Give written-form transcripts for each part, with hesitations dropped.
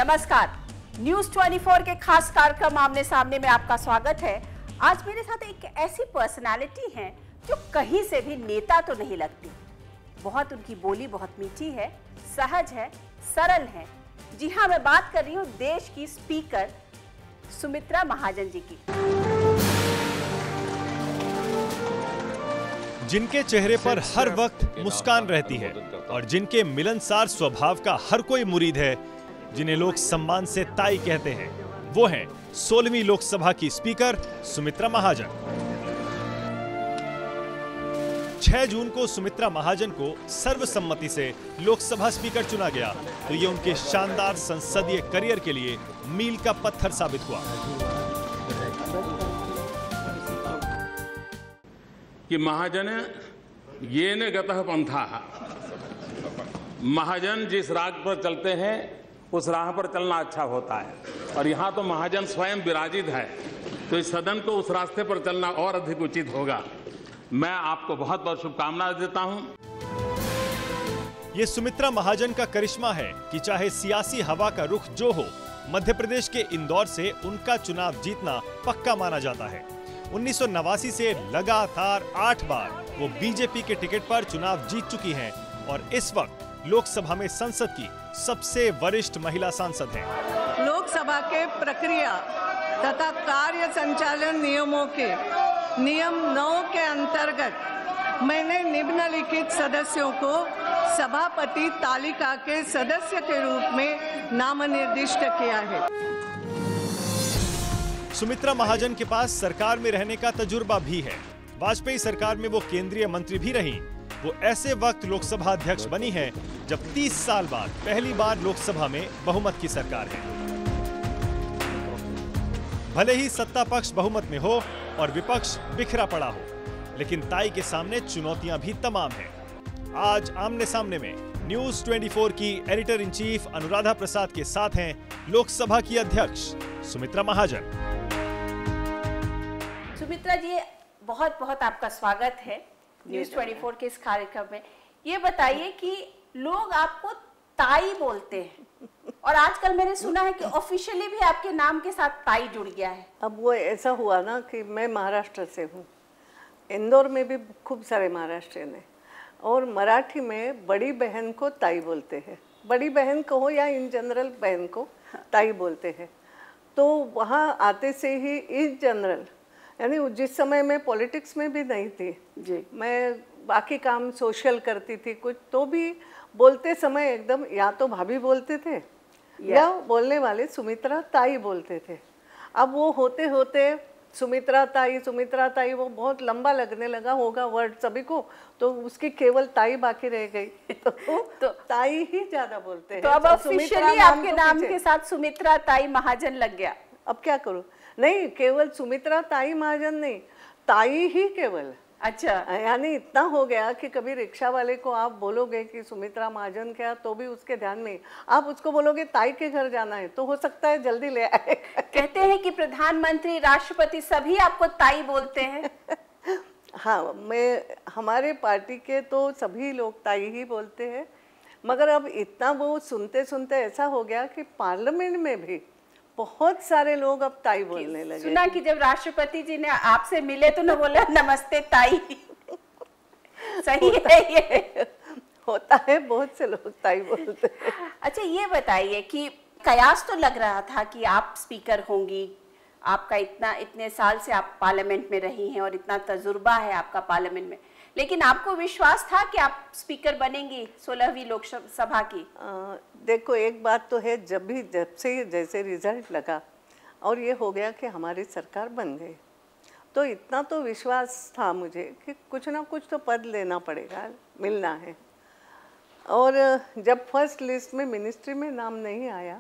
नमस्कार, न्यूज 24 के खास कार्यक्रम आमने सामने में आपका स्वागत है। आज मेरे साथ एक ऐसी पर्सनालिटी है जो कहीं से भी नेता तो नहीं लगती। बहुत उनकी बोली बहुत मीठी है, सहज है, सरल है। जी हाँ, मैं बात कर रही हूँ देश की स्पीकर सुमित्रा महाजन जी की। जिनके चेहरे पर हर वक्त मुस्कान रहती है और जिनके मिलनसार स्वभाव का हर कोई मुरीद है, जिन्हें लोग सम्मान से ताई कहते हैं, वो हैं 16वीं लोकसभा की स्पीकर सुमित्रा महाजन। 6 जून को सुमित्रा महाजन को सर्वसम्मति से लोकसभा स्पीकर चुना गया, तो ये उनके शानदार संसदीय करियर के लिए मील का पत्थर साबित हुआ। कि महाजन येन गतः पंथाः, महाजन जिस राह पर चलते हैं उस राह पर चलना अच्छा होता है। और यहाँ तो महाजन स्वयं विराजित है, तो इस सदन को उस रास्ते पर चलना और अधिक उचित होगा। मैं आपको बहुत बहुत शुभकामनाएं देता हूँ। ये सुमित्रा महाजन का करिश्मा है कि चाहे सियासी हवा का रुख जो हो, मध्य प्रदेश के इंदौर से उनका चुनाव जीतना पक्का माना जाता है। 1989 से लगातार 8 बार वो बीजेपी के टिकट पर चुनाव जीत चुकी हैं और इस वक्त लोकसभा में संसद की सबसे वरिष्ठ महिला सांसद हैं। लोकसभा के प्रक्रिया तथा कार्य संचालन नियमों के नियम 9 के अंतर्गत मैंने निम्नलिखित सदस्यों को सभापति तालिका के सदस्य के रूप में नामनिर्दिष्ट किया है। सुमित्रा महाजन के पास सरकार में रहने का तजुर्बा भी है। वाजपेयी सरकार में वो केंद्रीय मंत्री भी रहीं। वो ऐसे वक्त लोकसभा अध्यक्ष बनी है जब 30 साल बाद पहली बार लोकसभा में बहुमत की सरकार है। भले ही सत्ता पक्ष बहुमत में हो और विपक्ष बिखरा पड़ा हो, लेकिन ताई के सामने चुनौतियां भी तमाम हैं। आज आमने सामने में न्यूज 24 की editor in chief Anuradha Prasad के साथ हैं लोकसभा की अध्यक्ष सुमित्रा महाजन। सुमित्रा जी, बहुत बहुत आपका स्वागत है न्यूज 24 के इस कार्यक्रम में। ये बताइए कि लोग आपको ताई बोलते हैं और आजकल मैंने सुना है कि ऑफिशियली भी आपके नाम के साथ ताई जुड़ गया है। अब वो ऐसा हुआ ना कि मैं महाराष्ट्र से हूँ, इंदौर में भी खूब सारे महाराष्ट्रियन हैं और मराठी में बड़ी बहन को ताई बोलते हैं। बड़ी बहन को हो या इन जनरल बहन को ताई बोलते हैं। तो वहाँ आते से ही इन जनरल, यानी जिस समय मैं पॉलिटिक्स में भी नहीं थी जी, मैं बाकी काम सोशल करती थी कुछ, तो भी बोलते समय एकदम या तो भाभी बोलते थे या बोलने वाले सुमित्रा ताई बोलते थे। अब वो होते होते सुमित्रा ताई वो बहुत लंबा लगने लगा होगा वर्ड सभी को, तो उसकी केवल ताई बाकी रह गई। तो ताई ही ज्यादा बोलते हैं। तो अब ऑफिशियली आपके नाम के साथ सुमित्रा ताई महाजन लग गया। अब क्या करूं? नहीं, केवल सुमित्रा ताई महाजन नहीं, ताई ही केवल। अच्छा, यानी इतना हो गया कि कभी रिक्शा वाले को आप बोलोगे कि सुमित्रा महाजन क्या, तो भी उसके ध्यान में आप उसको बोलोगे ताई के घर जाना है तो हो सकता है जल्दी ले आए। कहते हैं कि प्रधानमंत्री, राष्ट्रपति सभी आपको ताई बोलते हैं। हाँ, हमारे पार्टी के तो सभी लोग ताई ही बोलते हैं, मगर अब इतना वो सुनते सुनते ऐसा हो गया कि पार्लियामेंट में भी बहुत सारे लोग अब ताई बोलने लगे। सुना कि जब राष्ट्रपति जी ने आपसे मिले तो न बोला नमस्ते ताई। सही है ये? होता है, बहुत से लोग ताई बोलते हैं। अच्छा, ये बताइए कि कयास तो लग रहा था कि आप स्पीकर होंगी, आपका इतने साल से आप पार्लियामेंट में रही हैं और इतना तजुर्बा है आपका पार्लियामेंट में, लेकिन आपको विश्वास था कि आप स्पीकर बनेंगी 16वीं लोकसभा की? देखो, एक बात तो है, जब से जैसे रिजल्ट लगा और ये हो गया कि हमारी सरकार बन गई, तो इतना तो विश्वास था मुझे कि कुछ ना कुछ तो पद लेना पड़ेगा, मिलना है। और जब फर्स्ट लिस्ट में मिनिस्ट्री में नाम नहीं आया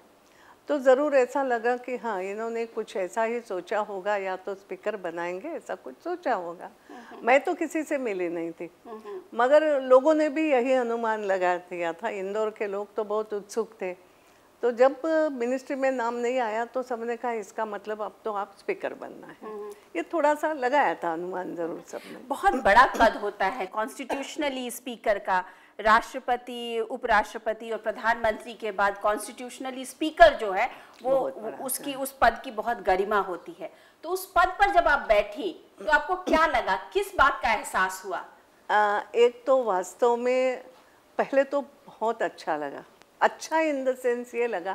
तो ज़रूर ऐसा लगा कि हाँ, इन्होंने कुछ ऐसा ही सोचा होगा, या तो स्पीकर बनाएंगे, ऐसा कुछ सोचा होगा। मैं तो किसी से मिली नहीं थी, मगर लोगों ने भी यही अनुमान लगा दिया था। इंदौर के लोग तो बहुत उत्सुक थे, तो जब मिनिस्ट्री में नाम नहीं आया तो सबने कहा इसका मतलब अब तो आप स्पीकर बनना है। ये थोड़ा सा लगाया था अनुमान जरूर सबने। बहुत बड़ा पद होता है कॉन्स्टिट्यूशनली स्पीकर का, राष्ट्रपति, उपराष्ट्रपति और प्रधानमंत्री के बाद कॉन्स्टिट्यूशनली स्पीकर जो है वो उसकी उस पद की बहुत गरिमा होती है। तो उस पद पर जब आप बैठी तो आपको क्या लगा, किस बात का एहसास हुआ? एक तो वास्तव में पहले तो बहुत अच्छा लगा, अच्छा इन द सेंस ये लगा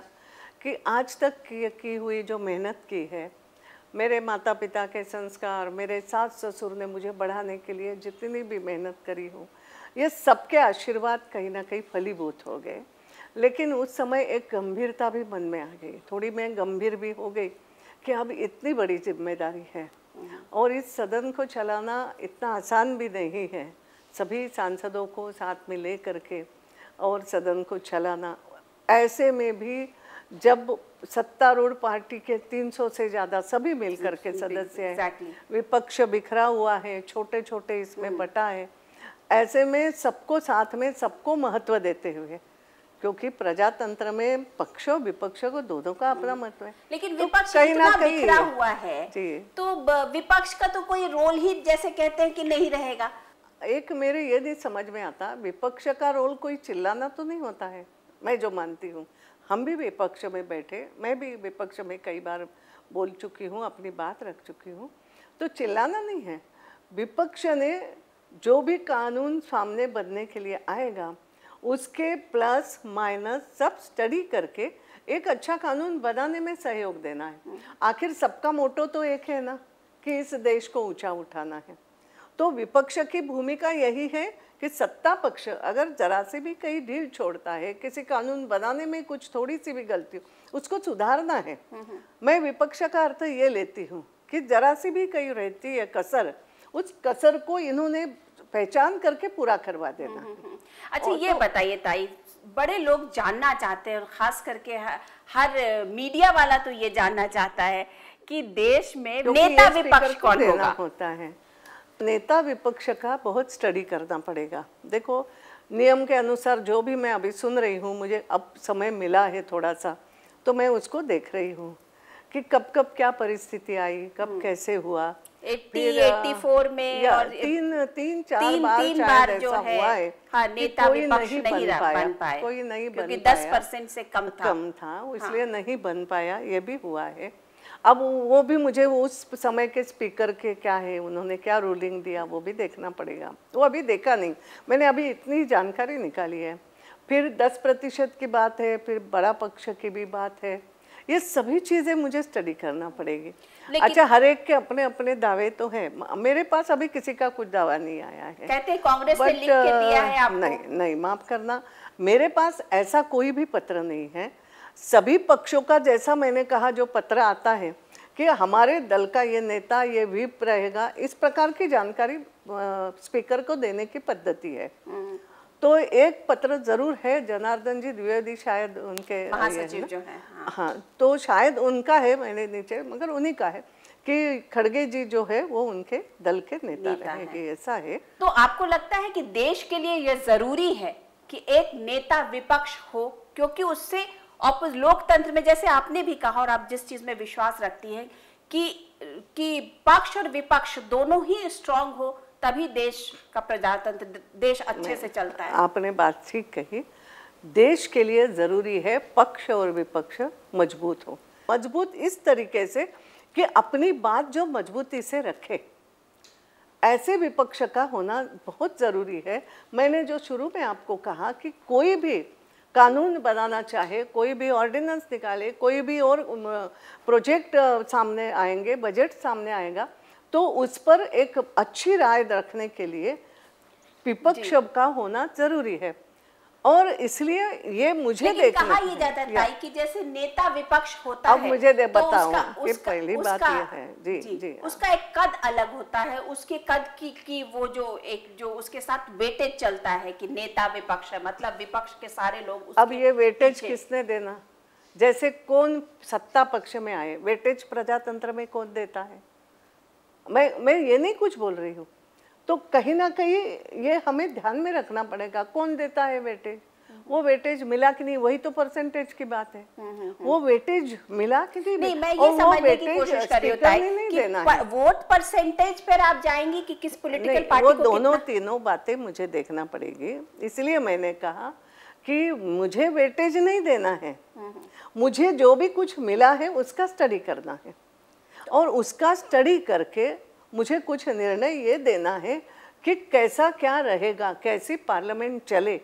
कि आज तक की हुई जो मेहनत की है, मेरे माता पिता के संस्कार, मेरे सास ससुर ने मुझे बढ़ाने के लिए जितनी भी मेहनत करी हूँ, ये सबके आशीर्वाद कहीं ना कहीं फलीभूत हो गए। लेकिन उस समय एक गंभीरता भी मन में आ गई, थोड़ी मैं गंभीर भी हो गई कि अब इतनी बड़ी जिम्मेदारी है और इस सदन को चलाना इतना आसान भी नहीं है। सभी सांसदों को साथ में ले करके और सदन को चलाना, ऐसे में भी जब सत्तारूढ़ पार्टी के 300 से ज़्यादा सभी मिलकर के सदस्य हैं, विपक्ष बिखरा हुआ है, छोटे छोटे इसमें बटा है, ऐसे में सबको साथ में सबको महत्व देते हुए, क्योंकि प्रजातंत्र में पक्ष और विपक्ष को दोनों का अपना महत्व है। लेकिन विपक्ष इतना बिखरा हुआ है तो विपक्ष का तो कोई रोल ही जैसे कहते हैं कि नहीं रहेगा। एक मेरे ये नहीं समझ में आता, विपक्ष का रोल कोई चिल्लाना तो नहीं होता है, मैं जो मानती हूँ। हम भी विपक्ष में बैठे, मैं भी विपक्ष में कई बार बोल चुकी हूँ, अपनी बात रख चुकी हूँ, तो चिल्लाना नहीं है। विपक्ष ने जो भी कानून सामने बनने के लिए आएगा उसके प्लस माइनस सब स्टडी करके एक अच्छा कानून बनाने में सहयोग देना है। आखिर सबका मोटो तो एक है ना कि इस देश को ऊंचा उठाना है। तो विपक्ष की भूमिका यही है कि सत्ता पक्ष अगर जरा से भी कहीं ढील छोड़ता है, किसी कानून बनाने में कुछ थोड़ी सी भी गलती हो, उसको सुधारना है। मैं विपक्ष का अर्थ ये लेती हूँ कि जरा सी भी कहीं रहती है कसर, उस कसर को इन्होंने पहचान करके पूरा करवा देना है। अच्छा, ये बताइए ताई, बड़े लोग जानना चाहते हैं और खास करके हर मीडिया वाला तो ये जानना चाहता है कि देश में नेता विपक्ष कौन होता है। नेता विपक्ष का बहुत स्टडी करना पड़ेगा। देखो, नियम के अनुसार जो भी मैं अभी सुन रही हूँ, मुझे अब समय मिला है थोड़ा सा, तो मैं उसको देख रही हूँ कि कब कब क्या परिस्थिति आई, कब कैसे हुआ। 84 में और तीन चार बार जो है हाँ, नेता विपक्ष नहीं बन पाए, कोई नहीं बन क्योंकि पाया, 10% से कम था, इसलिए नहीं बन पाया, ये भी हुआ है। अब वो भी मुझे उस समय के स्पीकर के क्या है, उन्होंने क्या रूलिंग दिया, वो भी देखना पड़ेगा। वो अभी देखा नहीं मैंने, अभी इतनी जानकारी निकाली है। फिर 10% की बात है, फिर बड़ा पक्ष की भी बात है, ये सभी चीज़ें मुझे स्टडी करना पड़ेगी। अच्छा, हर एक के अपने अपने दावे तो हैं, मेरे पास अभी किसी का कुछ दावा नहीं आया है। कहते हैं कांग्रेस ने लिख के दिया है आपको। नहीं, माफ करना, मेरे पास ऐसा कोई भी पत्र नहीं है। सभी पक्षों का, जैसा मैंने कहा, जो पत्र आता है कि हमारे दल का ये नेता, ये व्हिप रहेगा, इस प्रकार की जानकारी स्पीकर को देने की पद्धति है। तो एक पत्र जरूर है, जनार्दन जी द्विवेदी शायद उनके महासचिव जो है, हाँ, तो शायद उनका है, मैंने नीचे, मगर उन्हीं का है कि खड़गे जी जो है वो उनके दल के नेता रहेंगे, ऐसा है। तो आपको लगता है कि देश के लिए यह जरूरी है कि एक नेता विपक्ष हो, क्योंकि उससे लोकतंत्र में, जैसे आपने भी कहा और आप जिस चीज में विश्वास रखती हैं कि पक्ष और विपक्ष दोनों ही स्ट्रांग हो, तभी देश का प्रजातंत्र, देश अच्छे से चलता है। आपने बात ठीक कही। देश के लिए जरूरी है पक्ष और विपक्ष मजबूत हो, मजबूत इस तरीके से कि अपनी बात जो मजबूती से रखे, ऐसे विपक्ष का होना बहुत जरूरी है। मैंने जो शुरू में आपको कहा कि कोई भी कानून बनाना चाहे, कोई भी ऑर्डिनेंस निकाले, कोई भी और प्रोजेक्ट सामने आएंगे, बजट सामने आएगा, तो उस पर एक अच्छी राय रखने के लिए विपक्ष का होना जरूरी है। और इसलिए ये मुझे देखना कहा ये जाता है कि जैसे नेता विपक्ष होता है, अब मुझे बताऊं तो कि पहली बात ये है जी, उसका एक कद अलग होता है, उसके कद की वो जो उसके साथ वेटेज चलता है कि नेता विपक्ष है, मतलब विपक्ष के सारे लोग। अब ये वेटेज किसने देना? जैसे कौन सत्ता पक्ष में आए, वेटेज प्रजातंत्र में कौन देता है? मैं ये नहीं कुछ बोल रही हूँ, तो कहीं ना कहीं ये हमें ध्यान में रखना पड़ेगा, कौन देता है वेटेज। वो वेटेज मिला कि नहीं, वही तो परसेंटेज की बात है। वो वेटेज मिला कि नहीं, मैं ये समझने की कोशिश कर रही हूँ कि वोट परसेंटेज पर आप जाएंगी कि किस पॉलिटिकल पार्टी को, वो दोनों तीनों बातें मुझे देखना पड़ेगी। इसलिए मैंने कहा कि मुझे वेटेज नहीं देना है, मुझे जो भी कुछ मिला है उसका स्टडी करना है, और उसका स्टडी करके मुझे कुछ निर्णय ये देना है कि कैसा क्या रहेगा, कैसी पार्लियामेंट चले,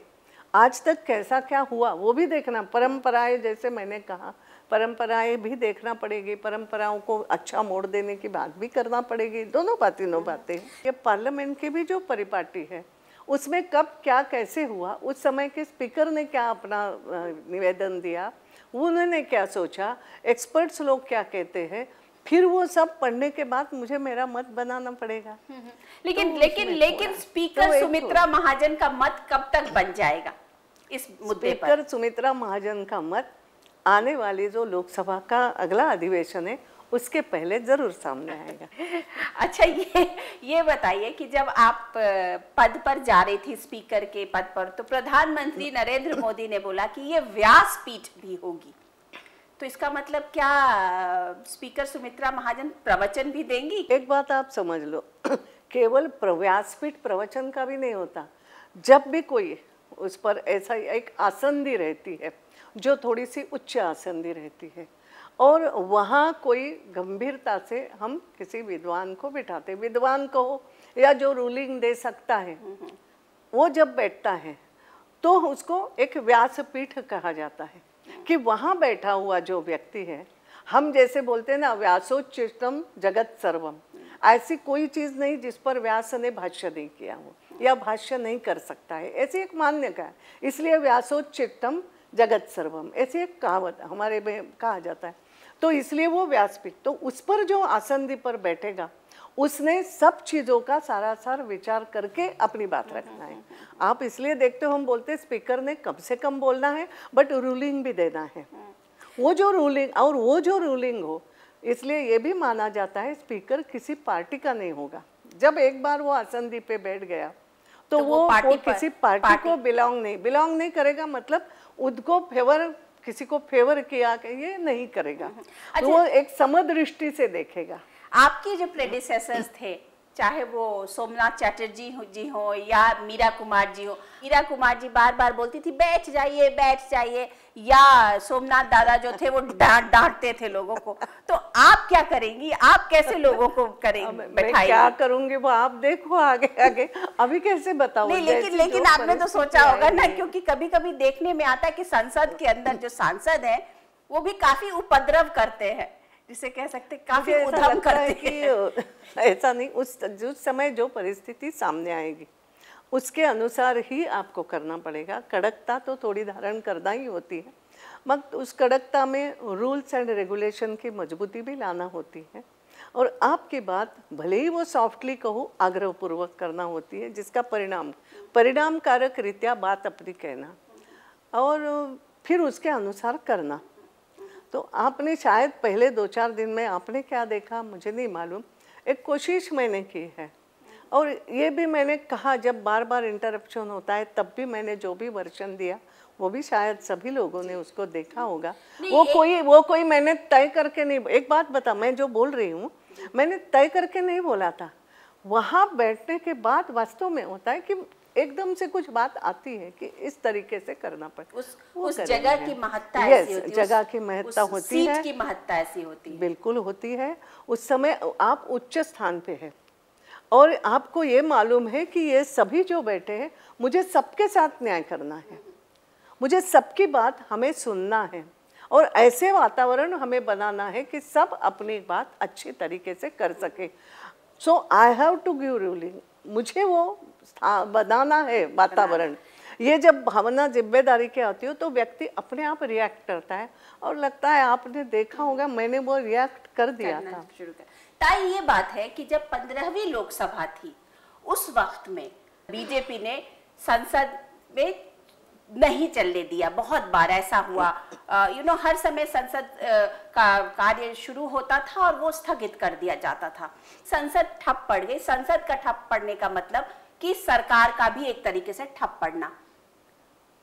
आज तक कैसा क्या हुआ वो भी देखना। परंपराएं, जैसे मैंने कहा, परंपराएं भी देखना पड़ेगी, परंपराओं को अच्छा मोड़ देने की बात भी करना पड़ेगी। दोनों बातें। ये पार्लियामेंट की भी जो परिपाटी है उसमें कब क्या कैसे हुआ, उस समय के स्पीकर ने क्या अपना निवेदन दिया, उन्होंने क्या सोचा, एक्सपर्ट्स लोग क्या कहते हैं, फिर वो सब पढ़ने के बाद मुझे मेरा मत बनाना पड़ेगा। लेकिन स्पीकर सुमित्रा महाजन का मत कब तक बन जाएगा इस मुद्दे पर? स्पीकर सुमित्रा महाजन का मत आने वाली जो लोकसभा का अगला अधिवेशन है उसके पहले जरूर सामने आएगा। अच्छा, ये बताइए कि जब आप पद पर जा रही थी, स्पीकर के पद पर, तो प्रधानमंत्री नरेंद्र मोदी ने बोला कि ये व्यासपीठ भी होगी, तो इसका मतलब क्या स्पीकर सुमित्रा महाजन प्रवचन भी देंगी? एक बात आप समझ लो, केवल व्यासपीठ प्रवचन का भी नहीं होता। जब भी कोई उस पर ऐसा एक आसंदी रहती है जो थोड़ी सी उच्च आसंदी रहती है, और वहाँ कोई गंभीरता से हम किसी विद्वान को बिठाते, विद्वान को या जो रूलिंग दे सकता है, वो जब बैठता है तो उसको एक व्यासपीठ कहा जाता है कि वहाँ बैठा हुआ जो व्यक्ति है, हम जैसे बोलते हैं ना, व्यासोच्चिष्टम जगत सर्वम, ऐसी कोई चीज़ नहीं जिस पर व्यास ने भाष्य नहीं किया हो या भाष्य नहीं कर सकता है, ऐसी एक मान्यता है। इसलिए व्यासोच्चिष्टम जगत सर्वम ऐसी एक कहावत हमारे में कहा जाता है। तो इसलिए वो व्यासपीठ, तो उस पर जो आसंदी पर बैठेगा उसने सब चीज़ों का सारासार विचार करके अपनी बात रखना है। आप इसलिए देखते हो हम बोलते हैं स्पीकर ने कम से कम बोलना है बट रूलिंग भी देना है। वो जो रूलिंग हो, इसलिए ये भी माना जाता है स्पीकर किसी पार्टी का नहीं होगा। जब एक बार वो आसंदी पे बैठ गया तो वो किसी पार्टी को बिलोंग नहीं करेगा, मतलब उनको किसी को फेवर किया ये नहीं करेगा। तो वो एक समदृष्टि से देखेगा। आपके जो प्रेडिसेसर्स थे, चाहे वो सोमनाथ चैटर्जी जी हो या मीरा कुमार जी हो, मीरा कुमार जी बार बार बोलती थी बैठ जाइए, या सोमनाथ दादा जो थे वो डांटते थे लोगों को, तो आप क्या करेंगी? आप कैसे लोगों को करेंगे? मैं क्या करूंगी वो आप देखो आगे अभी कैसे बताऊं? नहीं, लेकिन आपने तो सोचा होगा ना, क्योंकि कभी कभी देखने में आता है कि संसद के अंदर जो सांसद है वो भी काफी उपद्रव करते हैं, जिसे कह सकते काफी उधम करते हैं। ऐसा नहीं, उस समय जो परिस्थिति सामने आएगी उसके अनुसार ही आपको करना पड़ेगा। कड़कता तो थोड़ी धारण करना ही होती है, मगर उस कड़कता में रूल्स एंड रेगुलेशन की मजबूती भी लाना होती है, और आपकी बात भले ही वो सॉफ्टली कहो, आग्रहपूर्वक करना होती है, जिसका परिणाम कारक रीत्या बात अपनी कहना और फिर उसके अनुसार करना। तो आपने शायद पहले 2-4 दिन में आपने क्या देखा मुझे नहीं मालूम, एक कोशिश मैंने की है, और ये भी मैंने कहा जब बार बार इंटरप्शन होता है तब भी मैंने जो भी वर्षन दिया वो भी शायद सभी लोगों ने उसको देखा होगा। वो कोई मैंने तय करके नहीं, एक बात बता, मैं जो बोल रही हूँ मैंने तय करके नहीं बोला था। वहाँ बैठने के बाद वास्तव में होता है कि एकदम से कुछ बात आती है कि इस तरीके से करना पड़े। उस जगह की महत्ता ऐसी होती है, जगह की महत्ता होती है, सीट की महत्ता ऐसी होती है, बिल्कुल होती है। उस समय आप उच्च स्थान पे है और आपको ये मालूम है कि ये सभी जो बैठे हैं मुझे सबके साथ न्याय करना है, मुझे सबकी बात हमें सुनना है, और ऐसे वातावरण हमें बनाना है कि सब अपनी बात अच्छी तरीके से कर सके। So I have to give ruling, मुझे वो बनाना है वातावरण। ये जब भावना जिम्मेदारी की आती हो तो व्यक्ति अपने आप रिएक्ट करता है, और लगता है आपने देखा होगा मैंने वो रिएक्ट कर दिया था। ताई ये बात है कि जब 15वीं लोकसभा थी उस वक्त में बीजेपी ने संसद में नहीं चलने दिया, बहुत बार ऐसा हुआ। हर समय संसद का कार्य शुरू होता था और वो स्थगित कर दिया जाता था, संसद ठप पड़ गई। संसद का ठप पड़ने का मतलब कि सरकार का भी एक तरीके से ठप पड़ना।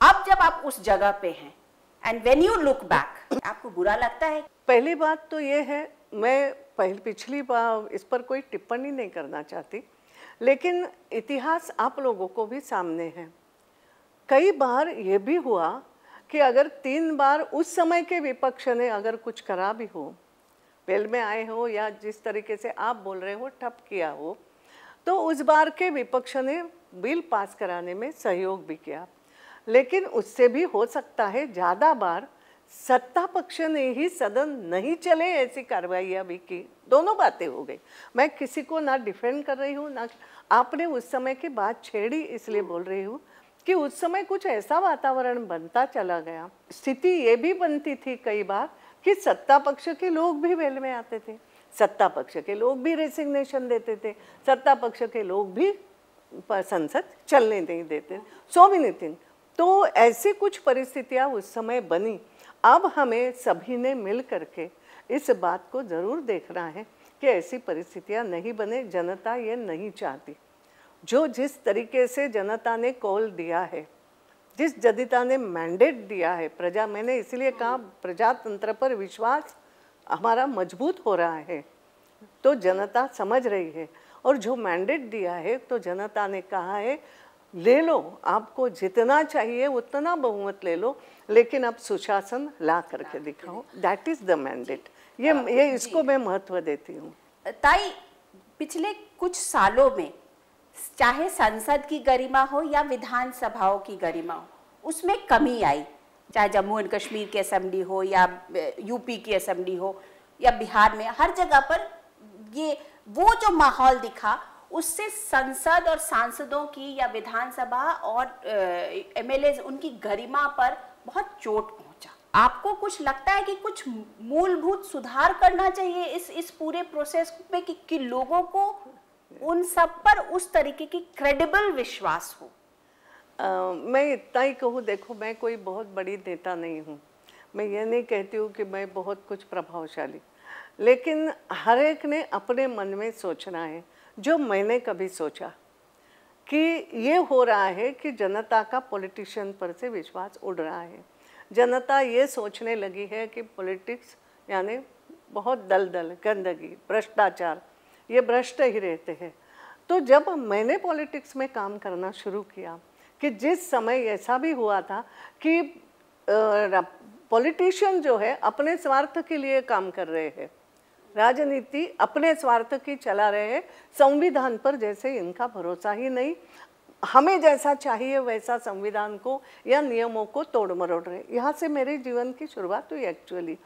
अब जब आप उस जगह पे हैं and when you look back, आपको बुरा लगता है? पहली बात तो ये है, मैं पिछली बार इस पर कोई टिप्पणी नहीं करना चाहती, लेकिन इतिहास आप लोगों को भी सामने है। कई बार ये भी हुआ कि अगर 3 बार उस समय के विपक्ष ने अगर कुछ करा भी हो, वेल में आए हो या जिस तरीके से आप बोल रहे हो ठप किया हो, तो उस बार के विपक्ष ने बिल पास कराने में सहयोग भी किया। लेकिन उससे भी हो सकता है ज़्यादा बार सत्ता पक्ष ने ही सदन नहीं चले ऐसी कार्रवाइयाँ भी की। दोनों बातें हो गई। मैं किसी को ना डिफेंड कर रही हूँ, ना आपने उस समय की बात छेड़ी इसलिए बोल रही हूँ कि उस समय कुछ ऐसा वातावरण बनता चला गया। स्थिति ये भी बनती थी कई बार कि सत्ता पक्ष के लोग भी वेल में आते थे, सत्ता पक्ष के लोग भी रेसिग्नेशन देते थे, सत्ता पक्ष के लोग भी संसद चलने नहीं देते, सो मेनी थिंग। तो ऐसी कुछ परिस्थितियाँ उस समय बनी। अब हमें सभी ने मिल करके इस बात को ज़रूर देखना है कि ऐसी परिस्थितियाँ नहीं बने। जनता ये नहीं चाहती। जो जिस तरीके से जनता ने कॉल दिया है, जिस जनता ने मैंडेट दिया है, प्रजा, मैंने इसलिए कहा प्रजातंत्र पर विश्वास हमारा मजबूत हो रहा है, तो जनता समझ रही है। और जो मैंडेट दिया है तो जनता ने कहा है ले लो, आपको जितना चाहिए उतना बहुमत ले लो, लेकिन अब सुशासन ला करके दिखाओ। That is the mandate. ये इसको मैं महत्व देती हूँ। ताई, पिछले कुछ सालों में चाहे संसद की गरिमा हो या विधानसभाओं की गरिमा हो, उसमें कमी आई। चाहे जम्मू एंड कश्मीर की असेंबली हो या यूपी की असेंबली हो या बिहार में, हर जगह पर ये वो जो माहौल दिखा, उससे संसद और सांसदों की या विधानसभा और एमएलए उनकी गरिमा पर बहुत चोट पहुंचा। आपको कुछ लगता है कि कुछ मूलभूत सुधार करना चाहिए इस पूरे प्रोसेस में कि लोगों को उन सब पर उस तरीके की क्रेडिबल विश्वास हो? मैं इतना ही कहूँ, देखो मैं कोई बहुत बड़ी नेता नहीं हूँ, मैं ये नहीं कहती हूँ कि मैं बहुत कुछ प्रभावशाली, लेकिन हर एक ने अपने मन में सोचना है। जो मैंने कभी सोचा कि ये हो रहा है कि जनता का पॉलिटिशियन पर से विश्वास उड़ रहा है। जनता ये सोचने लगी है कि पॉलिटिक्स यानी बहुत दलदल, गंदगी, भ्रष्टाचार, ये भ्रष्ट ही रहते हैं। तो जब मैंने पॉलिटिक्स में काम करना शुरू किया कि जिस समय ऐसा भी हुआ था कि पॉलिटिशियन जो है अपने स्वार्थ के लिए काम कर रहे हैं, राजनीति अपने स्वार्थ की चला रहे हैं, संविधान पर जैसे इनका भरोसा ही नहीं, हमें जैसा चाहिए वैसा संविधान को या नियमों को तोड़ मरोड़ रहे। यहाँ से मेरे जीवन की शुरुआत हुई एक्चुअली।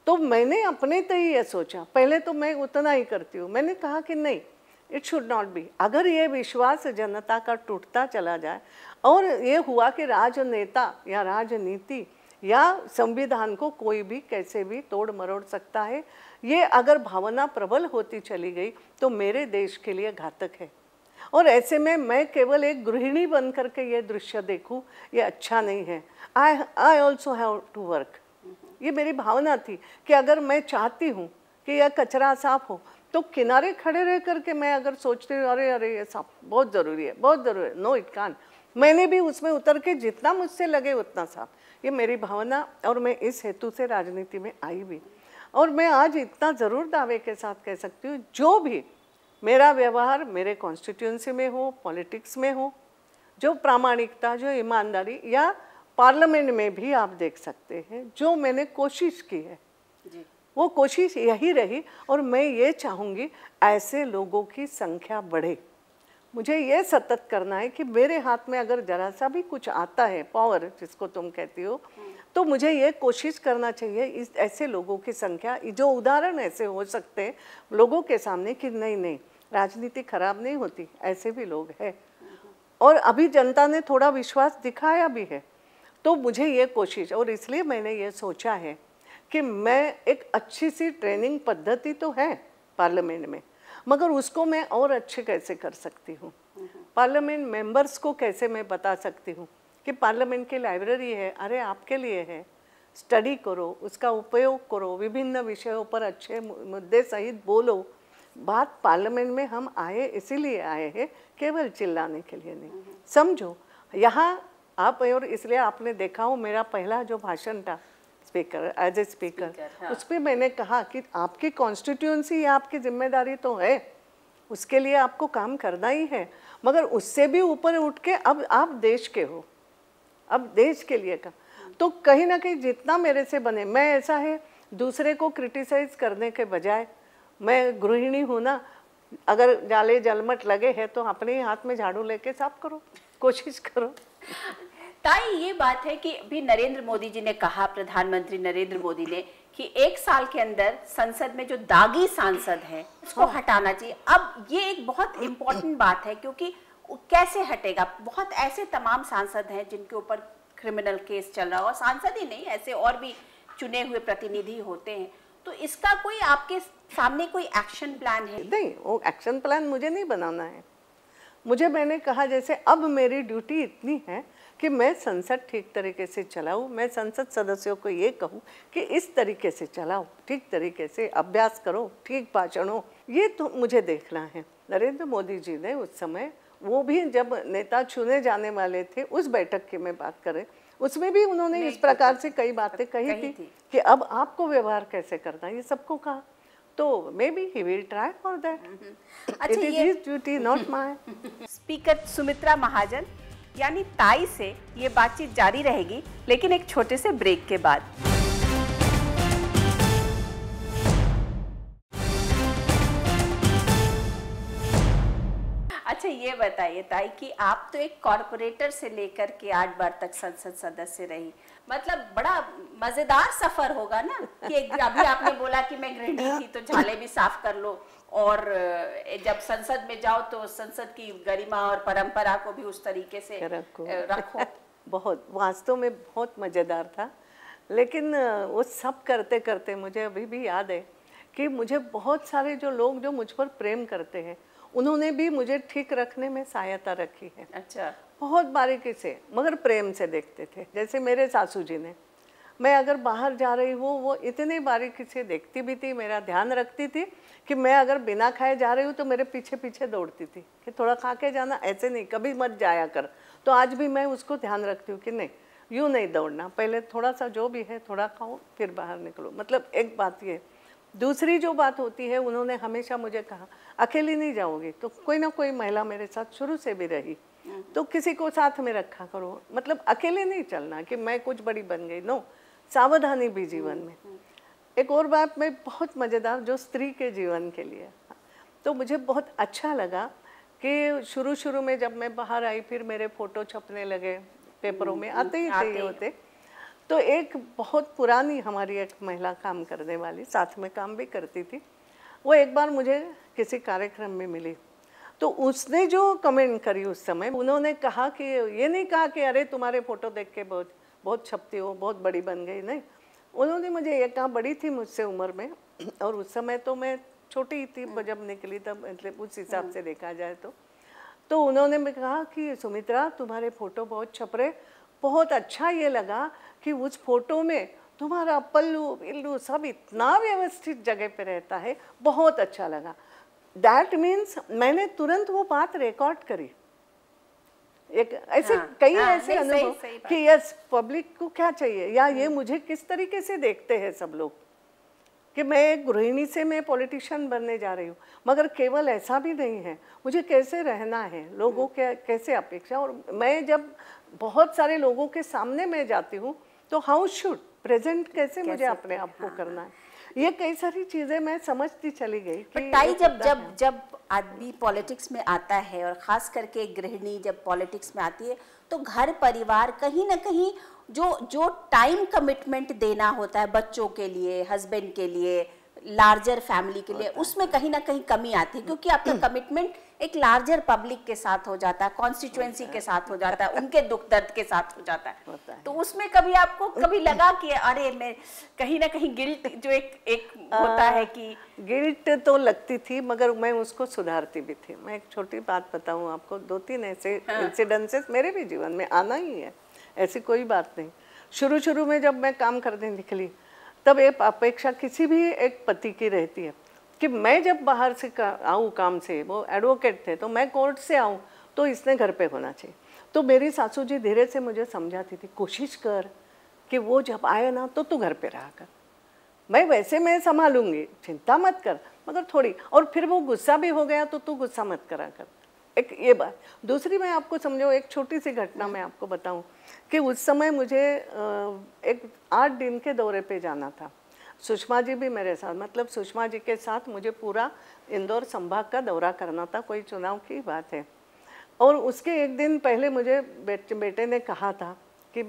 तो मैंने अपने तो ये सोचा, पहले तो मैं उतना ही करती हूँ, मैंने कहा कि नहीं, इट शुड नॉट बी। अगर ये विश्वास जनता का टूटता चला जाए और ये हुआ कि राजनेता या राजनीति या संविधान को कोई भी कैसे भी तोड़ मरोड़ सकता है, ये अगर भावना प्रबल होती चली गई तो मेरे देश के लिए घातक है। और ऐसे में मैं केवल एक गृहिणी बन करके ये दृश्य देखूं, ये अच्छा नहीं है। I also have to work. ये मेरी भावना थी कि अगर मैं चाहती हूँ कि यह कचरा साफ हो, तो किनारे खड़े रह करके मैं अगर सोचती हूँ अरे अरे ये साफ बहुत ज़रूरी है, बहुत ज़रूरी है, नो इट कान, मैंने भी उसमें उतर के जितना मुझसे लगे उतना साफ। ये मेरी भावना, और मैं इस हेतु से राजनीति में आई भी। और मैं आज इतना ज़रूर दावे के साथ कह सकती हूँ, जो भी मेरा व्यवहार मेरे कॉन्स्टिट्यूंसी में हो, पॉलिटिक्स में हो, जो प्रामाणिकता, जो ईमानदारी, या पार्लियामेंट में भी आप देख सकते हैं जो मैंने कोशिश की है, वो कोशिश यही रही। और मैं ये चाहूँगी ऐसे लोगों की संख्या बढ़े। मुझे ये सतत करना है कि मेरे हाथ में अगर जरा सा भी कुछ आता है, पावर जिसको तुम कहती हो, तो मुझे ये कोशिश करना चाहिए इस ऐसे लोगों की संख्या, जो उदाहरण ऐसे हो सकते हैं लोगों के सामने कि नहीं नहीं, राजनीति खराब नहीं होती, ऐसे भी लोग हैं। और अभी जनता ने थोड़ा विश्वास दिखाया भी है। तो मुझे ये कोशिश, और इसलिए मैंने ये सोचा है कि मैं एक अच्छी सी ट्रेनिंग पद्धति तो है पार्लियामेंट में, मगर उसको मैं और अच्छे कैसे कर सकती हूँ, पार्लियामेंट मेंबर्स को कैसे मैं बता सकती हूँ कि पार्लियामेंट की लाइब्रेरी है, अरे आपके लिए है, स्टडी करो, उसका उपयोग करो, विभिन्न विषयों पर अच्छे मुद्दे सहित बोलो। बात पार्लियामेंट में हम आए इसीलिए आए हैं, केवल चिल्लाने के लिए नहीं। समझो, यहाँ आप, और इसलिए आपने देखा हो मेरा पहला जो भाषण था स्पीकर, एज ए स्पीकर, उस पर मैंने कहा कि आपकी कॉन्स्टिट्यूएंसी, आपकी जिम्मेदारी तो है, उसके लिए आपको काम करना ही है, मगर उससे भी ऊपर उठ के अब आप देश के हो, अब देश के लिए का, तो कहीं ना कहीं जितना मेरे से बने, मैं ऐसा है दूसरे को क्रिटिसाइज करने के बजाय, मैं गृहिणी हूँ ना, अगर जाले जलमट लगे हैं तो अपने ही हाथ में झाड़ू लेके साफ करो, कोशिश करो। ताई ये बात है कि अभी नरेंद्र मोदी जी ने कहा, प्रधानमंत्री नरेंद्र मोदी ने, कि 1 साल के अंदर संसद में जो दागी सांसद है उसको हटाना चाहिए। अब ये एक बहुत इम्पोर्टेंट बात है, क्योंकि कैसे हटेगा? बहुत ऐसे तमाम सांसद हैं जिनके ऊपर क्रिमिनल केस चल रहा हो, और सांसद ही नहीं, ऐसे और भी चुने हुए प्रतिनिधि होते हैं, तो इसका कोई आपके सामने कोई एक्शन प्लान है? नहीं, वो एक्शन प्लान मुझे नहीं बनाना है। मैंने कहा जैसे अब मेरी ड्यूटी इतनी है कि मैं संसद ठीक तरीके से चलाऊं, मैं संसद सदस्यों को ये कहूं कि इस तरीके से चलाओ, ठीक तरीके से अभ्यास करो, ठीक भाषण हो, ये तो मुझे देखना है। नरेंद्र मोदी जी ने उस समय, वो भी जब नेता चुने जाने वाले थे, उस बैठक की मैं बात करें, उसमें भी उन्होंने इस प्रकार से कई बातें कही थी कि अब आपको व्यवहार कैसे करना, ये सबको कहा। तो may be he will try for that. It is his duty, not my. Speaker Sumitra Mahajan यानी ताई से ये बातचीत जारी रहेगी, लेकिन एक छोटे से ब्रेक के बाद। अच्छा ये बताइए ताई कि आप तो एक कॉर्पोरेटर से लेकर के 8 बार तक संसद सदस्य रही, मतलब बड़ा मजेदार सफर होगा ना कि अभी आपने बोला कि मैं गृहिणी थी तो झाले भी साफ कर लो, और जब संसद में जाओ तो संसद की गरिमा और परंपरा को भी उस तरीके से रखो। बहुत, वास्तव में बहुत मजेदार था। लेकिन वो सब करते करते मुझे अभी भी याद है कि मुझे बहुत सारे जो लोग जो मुझ पर प्रेम करते हैं, उन्होंने भी मुझे ठीक रखने में सहायता रखी है। अच्छा। बहुत बारीकी से मगर प्रेम से देखते थे। जैसे मेरे सासू जी ने, मैं अगर बाहर जा रही हूँ, वो इतनी बारीकी से देखती भी थी, मेरा ध्यान रखती थी कि मैं अगर बिना खाए जा रही हूँ तो मेरे पीछे पीछे दौड़ती थी कि थोड़ा खा के जाना, ऐसे नहीं, कभी मत जाया कर। तो आज भी मैं उसको ध्यान रखती हूँ कि नहीं, यूँ नहीं दौड़ना, पहले थोड़ा सा जो भी है थोड़ा खाओ फिर बाहर निकलो। मतलब एक बात ये। दूसरी जो बात होती है, उन्होंने हमेशा मुझे कहा अकेली नहीं जाओगी, तो कोई ना कोई महिला मेरे साथ शुरू से भी रही, तो किसी को साथ में रखा करो, मतलब अकेले नहीं चलना कि मैं कुछ बड़ी बन गई, नो, सावधानी भी जीवन में। एक और बात में बहुत मज़ेदार, जो स्त्री के जीवन के लिए, तो मुझे बहुत अच्छा लगा कि शुरू में जब मैं बाहर आई, फिर मेरे फोटो छपने लगे, पेपरों में आते ही थे होते। तो एक बहुत पुरानी हमारी एक महिला काम करने वाली, साथ में काम भी करती थी, वो एक बार मुझे किसी कार्यक्रम में मिली, तो उसने जो कमेंट करी उस समय, उन्होंने कहा कि ये नहीं कहा कि अरे तुम्हारे फोटो देख के बहुत छपती हो, बहुत बड़ी बन गई, नहीं। उन्होंने मुझे ये कहा, बड़ी थी मुझसे उम्र में, और उस समय तो मैं छोटी ही थी जब निकली, तब मतलब उस हिसाब से देखा जाए तो उन्होंने मैं कहा कि सुमित्रा तुम्हारे फ़ोटो बहुत छप रहे, बहुत अच्छा ये लगा कि उस फोटो में तुम्हारा पल्लू बिल्लू सब इतना व्यवस्थित जगह पे रहता है, बहुत अच्छा लगा। दैट मीन्स मैंने तुरंत वो बात रिकॉर्ड करी। एक ऐसे कई ऐसे अनुभव कि यस, पब्लिक को क्या चाहिए, या ये मुझे किस तरीके से देखते हैं सब लोग, कि मैं एक गृहिणी से मैं पॉलिटिशियन बनने जा रही हूँ, मगर केवल ऐसा भी नहीं है, मुझे कैसे रहना है, लोगों के कैसे अपेक्षा, और मैं जब बहुत सारे लोगों के सामने मैं जाती हूँ तो हाउ शुड प्रेजेंट, कैसे मुझे अपने आप को करना है, ये कई सारी चीजें मैं समझती चली गई। ताई जब आदमी पॉलिटिक्स में आता है, और खास करके गृहिणी जब पॉलिटिक्स में आती है, तो घर परिवार कहीं ना कहीं जो टाइम कमिटमेंट देना होता है बच्चों के लिए, हस्बैंड के लिए, लार्जर फैमिली के लिए, उसमें कहीं ना कहीं कमी आती है, क्योंकि आपका कमिटमेंट एक लार्जर पब्लिक के साथ हो जाता है, कॉन्स्टिट्यूएंसी के साथ हो जाता है, उनके दुख दर्द के साथ हो जाता है। तो उसमें कभी आपको कभी लगा कि अरे मैं कहीं ना कहीं गिल्ट जो एक होता है कि गिल्ट तो लगती थी, मगर मैं उसको सुधारती भी थी। मैं एक छोटी बात बताऊं आपको, 2-3 ऐसे इंसिडेंसेस मेरे भी जीवन में आना ही है, ऐसी कोई बात नहीं। शुरू में जब मैं काम करने निकली, तब एक अपेक्षा किसी भी एक पति की रहती है कि मैं जब बाहर से आऊँ काम से, वो एडवोकेट थे, तो मैं कोर्ट से आऊँ तो इसने घर पे होना चाहिए। तो मेरी सासू जी धीरे से मुझे समझाती थी, कोशिश कर कि वो जब आए ना तो तू घर पे रहा कर, मैं संभालूंगी, चिंता मत कर, मगर थोड़ी, और फिर वो गुस्सा भी हो गया तो तू गुस्सा मत करा कर। एक ये बात। दूसरी मैं आपको समझो, एक छोटी सी घटना मैं आपको बताऊं कि उस समय मुझे एक 8 दिन के दौरे पे जाना था। सुषमा जी भी मेरे साथ, मतलब सुषमा जी के साथ मुझे पूरा इंदौर संभाग का दौरा करना था, कोई चुनाव की बात है। और उसके एक दिन पहले मुझे बेटे ने कहा था कि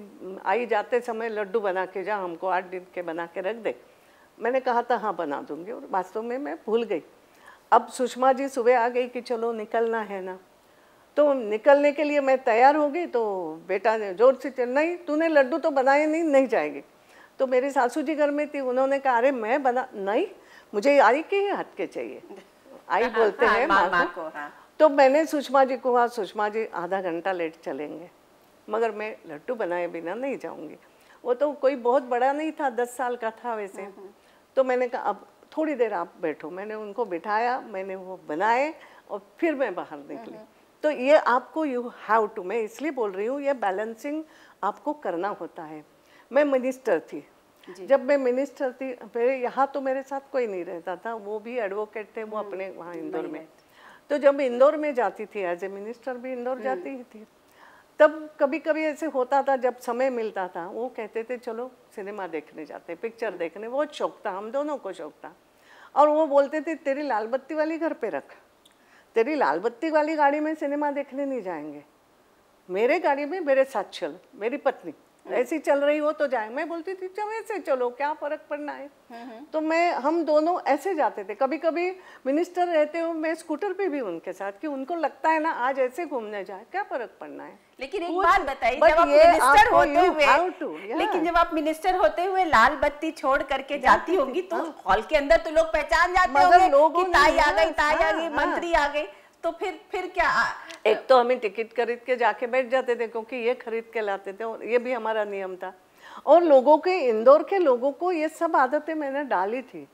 आई जाते समय लड्डू बना के जा, हमको 8 दिन के बना के रख दे। मैंने कहा था हाँ बना दूंगी, और वास्तव में मैं भूल गई। अब सुषमा जी सुबह आ गई कि चलो निकलना है ना, तो निकलने के लिए मैं तैयार हो गई, तो बेटा ने जोर से नहीं तूने लड्डू तो बनाए नहीं जाएगी। तो मेरी सासू जी घर में थी, उन्होंने कहा अरे मैं बना नहीं, मुझे आई के ही हाथ के चाहिए, आई बोलते हैं माँ को। तो मैंने सुषमा जी को कहा, सुषमा जी आधा घंटा लेट चलेंगे, मगर मैं लड्डू बनाए बिना नहीं जाऊंगी। वो तो कोई बहुत बड़ा नहीं था, 10 साल का था वैसे। तो मैंने कहा अब थोड़ी देर आप बैठो, मैंने उनको बिठाया, मैंने वो बनाए और फिर मैं बाहर निकली। तो ये आपको यू हैव टू, मैं इसलिए बोल रही हूँ, ये बैलेंसिंग आपको करना होता है। मैं मिनिस्टर थी, जब मैं मिनिस्टर थी मेरे यहाँ तो मेरे साथ कोई नहीं रहता था, वो भी एडवोकेट थे, वो अपने वहाँ इंदौर में। तो जब इंदौर में जाती थी एज ए मिनिस्टर भी इंदौर जाती ही थी, तब कभी कभी ऐसे होता था जब समय मिलता था, वो कहते थे चलो सिनेमा देखने जाते, पिक्चर देखने, बहुत शौक था, हम दोनों को शौक था। और वो बोलते थे तेरी लाल बत्ती वाली घर पे रख, तेरी लाल बत्ती वाली गाड़ी में सिनेमा देखने नहीं जाएंगे, मेरे गाड़ी में मेरे साथ चल, मेरी पत्नी ऐसी चल रही हो तो जाए। मैं बोलती थी चलो ऐसे चलो, क्या फर्क पड़ना है। तो हम दोनों ऐसे जाते थे। कभी कभी मिनिस्टर रहते हो मैं स्कूटर पे भी उनके साथ, कि उनको लगता है ना आज ऐसे घूमने जाए, क्या फर्क पड़ना है। लेकिन एक बात बताइए, जब आप मिनिस्टर होते हुए, लेकिन जब आप मिनिस्टर होते हुए लाल बत्ती छोड़ करके जाती होंगी तो हॉल के अंदर तो लोग पहचान जाते होंगे कि ताई आ गई, ताई आ गई, मंत्री आ गई, तो फिर क्या। एक तो हमें टिकट खरीद के जाके बैठ जाते थे, क्योंकि ये खरीद के लाते थे, और ये भी हमारा नियम था। और लोगों के, इंदौर के लोगों को ये सब आदतें मैंने डाली थी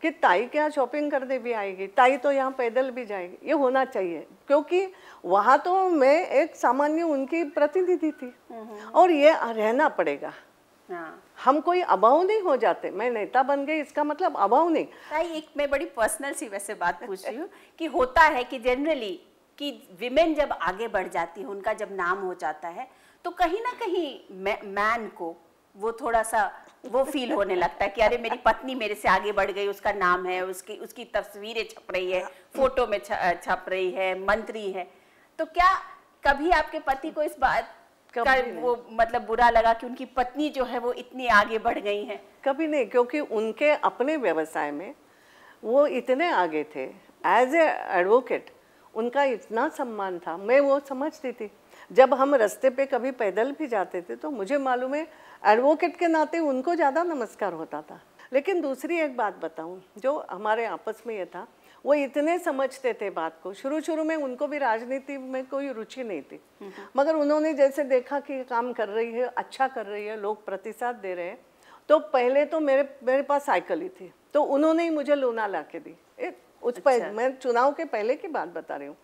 कि ताई क्या शॉपिंग करने भी आएगी, ताई तो यहाँ पैदल भी जाएगी, ये होना चाहिए, क्योंकि वहाँ तो मैं एक सामान्य उनकी प्रतिनिधि थी, और ये रहना पड़ेगा। हम कोई अभाव नहीं हो जाते, मैं नेता बन गई इसका मतलब अभाव नहीं। ताई एक मैं बड़ी पर्सनल सी वैसे बात पूछ रही हूँ कि होता है कि जनरली कि विमेन जब आगे बढ़ जाती है, उनका जब नाम हो जाता है, तो कहीं ना कहीं मैन को वो थोड़ा सा वो फील होने लगता है कि अरे मेरी पत्नी मेरे से आगे बढ़ गई, उसका नाम है, उसकी तस्वीरें छप रही है, फोटो में छप रही है, मंत्री है। तो क्या कभी आपके पति को इस बात का वो मतलब बुरा लगा कि उनकी पत्नी जो है वो इतनी आगे बढ़ गई है? कभी नहीं, क्योंकि उनके अपने व्यवसाय में वो इतने आगे थे। एज ए एडवोकेट उनका इतना सम्मान था, मैं वो समझती थी। जब हम रास्ते पे कभी पैदल भी जाते थे तो मुझे मालूम है एडवोकेट के नाते उनको ज़्यादा नमस्कार होता था। लेकिन दूसरी एक बात बताऊं, जो हमारे आपस में ये था, वो इतने समझते थे बात को। शुरू में उनको भी राजनीति में कोई रुचि नहीं थी, मगर उन्होंने जैसे देखा कि काम कर रही है, अच्छा कर रही है, लोग प्रतिसाद दे रहे हैं, तो पहले तो मेरे पास साइकिल ही थी, तो उन्होंने ही मुझे लोना ला के दी। अच्छा। मैं चुनाव के पहले की बात बता रही हूँ।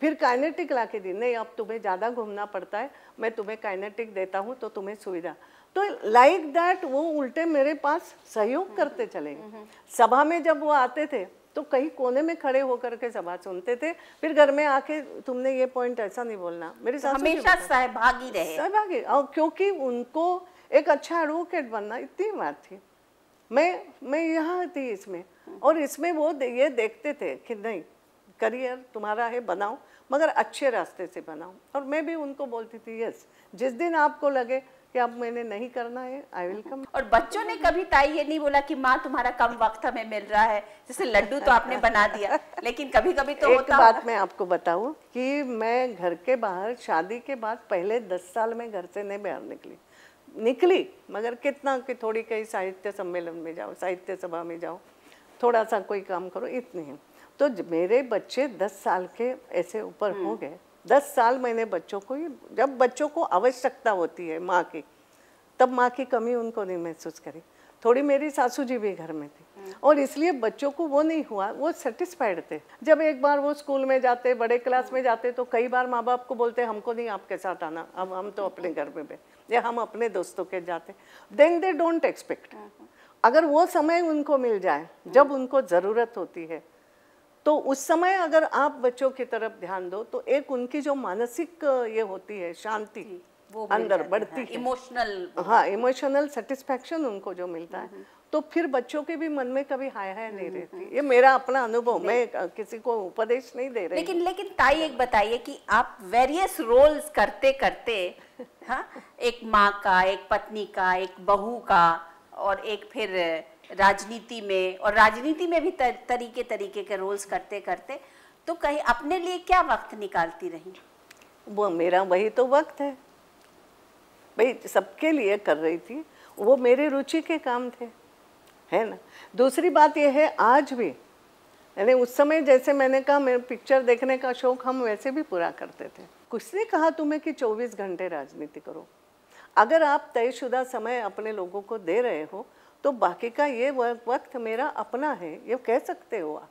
फिर काइनेटिक ला के दी, नहीं अब तुम्हें ज़्यादा घूमना पड़ता है, मैं तुम्हें काइनेटिक देता हूँ तो तुम्हें सुविधा। तो लाइक दैट वो उल्टे मेरे पास सहयोग करते चले गए। सभा में जब वो आते थे तो कहीं कोने में खड़े होकर के सभा सुनते थे, फिर घर में आके तुमने ये पॉइंट ऐसा नहीं बोलना। मेरे साथ हमेशा सहभागी रहे, सहभागी। और क्योंकि उनको एक अच्छा एडवोकेट बनना इतनी बात थी, मैं यहाँ थी इसमें, और इसमें वो ये देखते थे कि नहीं करियर तुम्हारा है, बनाओ, मगर अच्छे रास्ते से बनाओ। और मैं भी उनको बोलती थी यस, जिस दिन आपको लगे कि अब मैंने नहीं करना है आई विल कम। और बच्चों ने कभी ताई ये नहीं बोला कि माँ तुम्हारा कम वक्त हमें मिल रहा है, जैसे लड्डू तो आपने बना दिया, लेकिन कभी कभी तो एक बात मैं आपको बताऊं कि मैं घर के बाहर शादी के बाद पहले 10 साल में घर से नहीं बाहर निकली, मगर कितना कि थोड़ी कहीं साहित्य सम्मेलन में जाओ, साहित्य सभा में जाओ, थोड़ा सा कोई काम करो, इतनी है। तो मेरे बच्चे 10 साल के ऐसे ऊपर हो गए। 10 साल मैंने बच्चों को, जब बच्चों को आवश्यकता होती है माँ की, तब माँ की कमी उनको नहीं महसूस करी। थोड़ी मेरी सासू जी भी घर में थी, और इसलिए बच्चों को वो नहीं हुआ, वो सेटिस्फाइड थे। जब एक बार वो स्कूल में जाते, बड़े क्लास में जाते, तो कई बार माँ बाप को बोलते हमको नहीं आपके साथ आना, अब हम तो अपने घर में भी, या हम अपने दोस्तों के जाते। Then they don't expect. अगर वो समय उनको मिल जाए जब उनको ज़रूरत होती है, तो उस समय अगर आप बच्चों की तरफ ध्यान दो, तो एक उनकी जो मानसिक ये होती है शांति वो अंदर बढ़ती है, इमोशनल, हाँ इमोशनल सेटिस्फैक्शन उनको जो मिलता है, तो फिर बच्चों के भी मन में कभी हाय हाय नहीं रहती। ये मेरा अपना अनुभव, मैं किसी को उपदेश नहीं दे रही। लेकिन ताई एक बताइए कि आप वेरियस रोल्स करते करते, हाँ, एक माँ का, एक पत्नी का, एक बहू का, और एक फिर राजनीति में, और राजनीति में भी तरीके के रोल्स करते करते, तो कहीं अपने लिए क्या वक्त निकालती रही? वो मेरा वही तो वक्त है भाई, सबके लिए कर रही थी, वो मेरे रुचि के काम थे, है ना। दूसरी बात ये है, आज भी, यानी उस समय जैसे मैंने कहा, मेरे पिक्चर देखने का शौक हम वैसे भी पूरा करते थे। कुछ ने कहा तुम्हें कि 24 घंटे राजनीति करो। अगर आप तयशुदा समय अपने लोगों को दे रहे हो, तो बाकी का ये वक्त मेरा अपना है, ये कह सकते हो आप।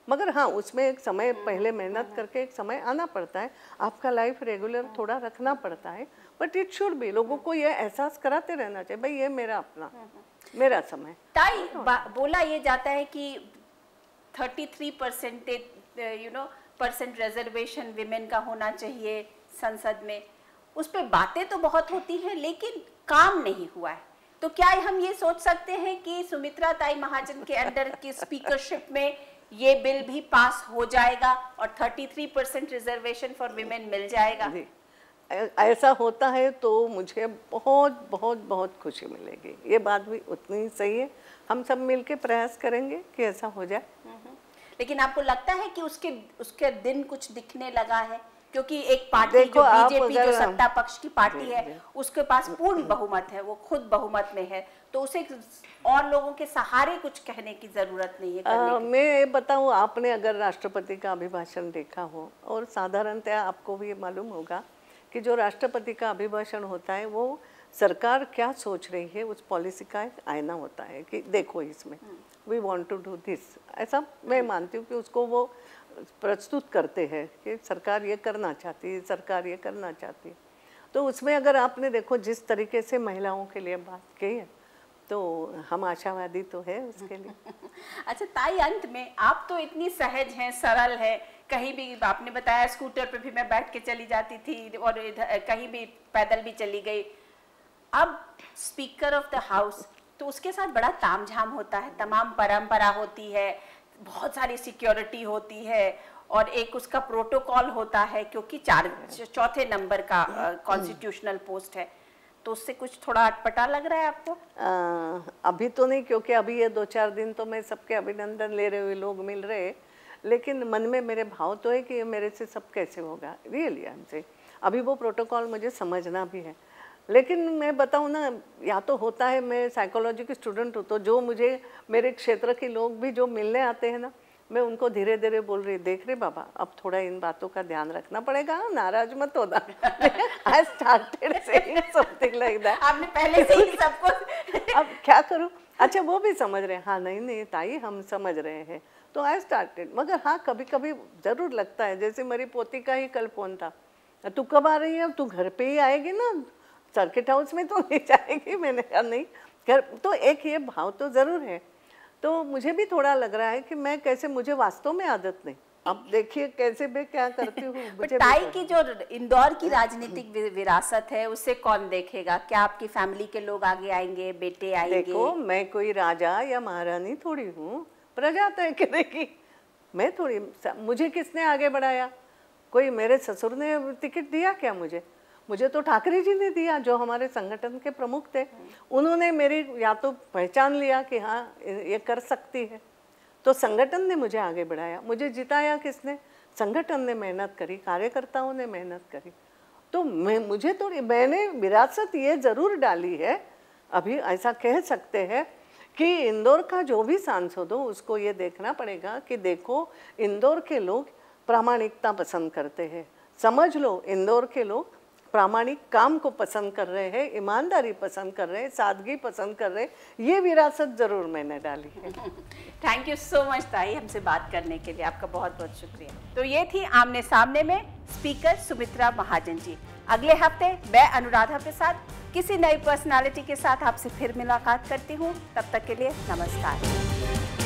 मगर हाँ, उसमें एक समय पहले मेहनत करके एक समय आना पड़ता है, आपका लाइफ रेगुलर थोड़ा रखना पड़ता है, बट इट शुड भी, लोगों को ये एहसास कराते रहना चाहिए भाई ये मेरा अपना, मेरा समय। ताई बोला ये जाता है कि 33% परसेंट रिजर्वेशन विमेन का होना चाहिए संसद में। उस पे बातें तो बहुत होती हैं, लेकिन काम नहीं हुआ है। तो क्या हम ये सोच सकते हैं कि सुमित्रा ताई महाजन के अंडर की स्पीकरशिप में ये बिल भी पास हो जाएगा और 33% रिजर्वेशन फॉर विमेन मिल जाएगा? ऐसा होता है तो मुझे बहुत बहुत बहुत खुशी मिलेगी। ये बात भी उतनी ही सही है, हम सब मिलके प्रयास करेंगे कि ऐसा हो जाए। लेकिन आपको लगता है कि उसके दिन कुछ दिखने लगा है? क्योंकि एक पार्टी जो बीजेपी, जो सत्ता पक्ष की पार्टी है, उसके पास पूर्ण बहुमत है, वो खुद बहुमत में है, तो उसे और लोगों के सहारे कुछ कहने की जरूरत नहीं है। मैं बताऊं, आपने अगर राष्ट्रपति का अभिभाषण देखा हो, और साधारणतः आपको भी मालूम होगा कि जो राष्ट्रपति का अभिभाषण होता है वो सरकार क्या सोच रही है उस पॉलिसी का एक आईना होता है कि देखो इसमें we want to do this, ऐसा मैं मानती हूँ कि उसको वो प्रस्तुत करते हैं कि सरकार ये करना चाहती है, सरकार ये करना चाहती है। तो उसमें अगर आपने देखो जिस तरीके से महिलाओं के लिए बात की है, तो हम आशावादी तो है उसके लिए। अच्छा ताई, अंत में आप तो इतनी सहज हैं, सरल है, कहीं भी आपने बताया स्कूटर पे भी मैं बैठ के चली जाती थी और कहीं भी पैदल भी चली गई। अब स्पीकर ऑफ द हाउस, तो उसके साथ बड़ा तामझाम होता है, तमाम परंपरा होती है, बहुत सारी सिक्योरिटी होती है, और एक उसका प्रोटोकॉल होता है, क्योंकि चौथे नंबर का कॉन्स्टिट्यूशनल पोस्ट है। तो उससे कुछ थोड़ा अटपटा लग रहा है आपको? अभी तो नहीं, क्योंकि अभी ये 2-4 दिन तो मैं सबके अभिनंदन ले रहे हुए लोग मिल रहे, लेकिन मन में मेरे भाव तो है कि मेरे से सब कैसे होगा, रियली हमसे अभी वो प्रोटोकॉल मुझे समझना भी है। लेकिन मैं बताऊँ ना, या तो होता है, मैं साइकोलॉजी की स्टूडेंट हूँ, तो जो मुझे मेरे क्षेत्र के लोग भी जो मिलने आते हैं ना, मैं उनको धीरे धीरे बोल रही, देख रहे बाबा, अब थोड़ा इन बातों का ध्यान रखना पड़ेगा, नाराज मत होना। I started saying something like that. आपने पहले से ही सबको अब क्या करूं? अच्छा वो भी समझ रहे हैं, हाँ नहीं ताई हम समझ रहे हैं, तो I started। मगर हाँ कभी कभी जरूर लगता है, जैसे मेरी पोती का ही कल फोन था, तू कब आ रही है? तू घर पे ही आएगी ना, सर्किट हाउस में तो नहीं जाएगी? मैंने कहा नहीं घर, तो एक ये भाव तो जरूर है। तो मुझे भी थोड़ा लग रहा है कि मैं कैसे, मुझे वास्तव में आदत नहीं, अब देखिए कैसे मैं क्या करती हूँ। ताई की जो इंदौर की राजनीतिक विरासत है उसे कौन देखेगा? क्या आपकी फैमिली के लोग आगे आएंगे, बेटे आएंगे? देखो मैं कोई राजा या महारानी थोड़ी हूँ, प्रजा तय करेगी, मैं थोड़ी, मुझे किसने आगे बढ़ाया? कोई मेरे ससुर ने टिकट दिया क्या मुझे तो ठाकरे जी ने दिया, जो हमारे संगठन के प्रमुख थे। उन्होंने मेरी या तो पहचान लिया कि हाँ ये कर सकती है, तो संगठन ने मुझे आगे बढ़ाया। मुझे जिताया किसने? संगठन ने मेहनत करी, कार्यकर्ताओं ने मेहनत करी। तो मैंने विरासत ये ज़रूर डाली है। अभी ऐसा कह सकते हैं कि इंदौर का जो भी सांसद हो उसको ये देखना पड़ेगा कि देखो इंदौर के लोग प्रामाणिकता पसंद करते हैं। समझ लो इंदौर के लोग प्रामाणिक काम को पसंद कर रहे हैं, ईमानदारी पसंद कर रहे हैं, सादगी पसंद कर रहे हैं। ये विरासत ज़रूर मैंने डाली है। थैंक यू सो मच ताई, हमसे बात करने के लिए आपका बहुत बहुत शुक्रिया। तो ये थी आमने सामने में स्पीकर सुमित्रा महाजन जी। अगले हफ्ते मैं अनुराधा प्रसाद किसी नई पर्सनालिटी के साथ आपसे फिर मुलाकात करती हूँ। तब तक के लिए नमस्कार।